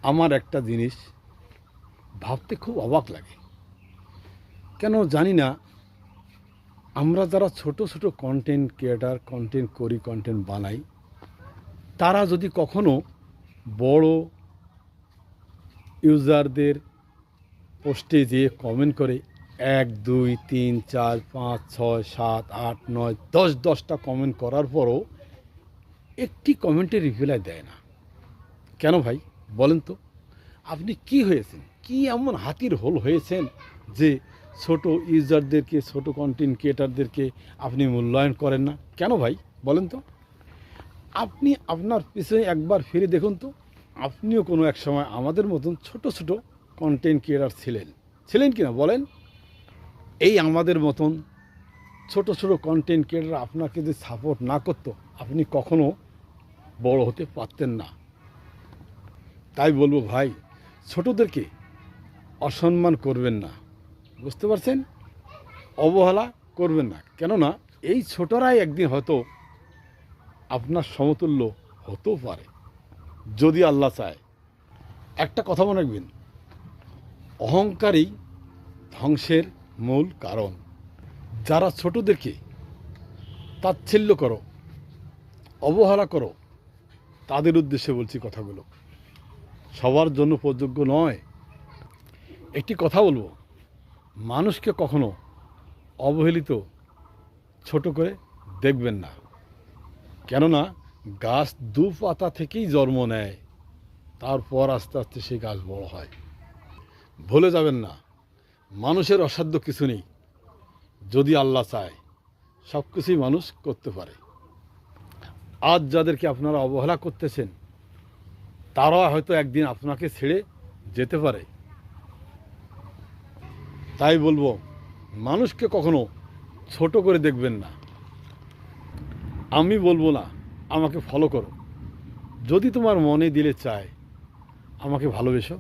আমার একটা জিনিস ভাবতে খুব অবাক লাগে। কেন জানি না, আমরা যারা ছোট ছোট কন্টেন্ট ক্রিয়েটার, কন্টেন্ট করি, কন্টেন্ট বানাই, তারা যদি কখনো বড় ইউজারদের পোস্টে যেয়ে কমেন্ট করে 1 2 3 4 5 6 7 8 9 10টা কমেন্ট করার পরও একটি কমেন্টে রিপ্লাই দেয় না, কেন ভাই বলেন তো? আপনি কি হয়েছেন, কি এমন হাতির হোল হয়েছেন যে ছোট ইউজারদেরকে, ছোট কন্টেন্ট ক্রিয়েটারদেরকে আপনি মূল্যায়ন করেন না? কেন ভাই বলেন তো? আপনি আপনার পিছনে একবার ফিরে দেখুন তো, আপনিও কোনো এক সময় আমাদের মতন ছোট ছোট কন্টেন্ট ক্রিয়েটার ছিলেন কি না বলেন? এই আমাদের মতন ছোট ছোট কন্টেন্ট ক্রিয়েটার আপনাকে যদি সাপোর্ট না করতো, আপনি কখনো বড় হতে পারতেন না। তাই বলবো ভাই, ছোটদেরকে অসম্মান করবেন না, বুঝতে পারছেন? অবহেলা করবেন না, কেননা এই ছোটরাই একদিন হয়তো আপনার সমতুল্য হতেও পারে, যদি আল্লাহ চায়। একটা কথা মনে রাখবেন, অহংকারই ধ্বংসের মূল কারণ। যারা ছোটদেরকে তাচ্ছিল্য করো, অবহেলা করো, তাদের উদ্দেশ্যে বলছি কথাগুলো, সবার জন্য প্রযোজ্য নয়। একটি কথা বলবো, মানুষকে কখনো অবহেলিত, ছোট করে দেখবেন না, কেননা গাছ দু পাতা থেকেই জন্ম নেয়, তারপর আস্তে আস্তে সেই গাছ বড় হয়। ভুলে যাবেন না, মানুষের অসাধ্য কিছু নেই, যদি আল্লাহ চায় সব কিছুই মানুষ করতে পারে। আজ যাদেরকে আপনারা অবহেলা করতেছেন, তারা হয়তো একদিন আপনাকে ছেড়ে যেতে পারে। তাই বলবো, মানুষকে কখনো ছোট করে দেখবেন না। আমি বলবো না আমাকে ফলো করো, যদি তোমার মনে দিলে চায় আমাকে ভালোবেসো,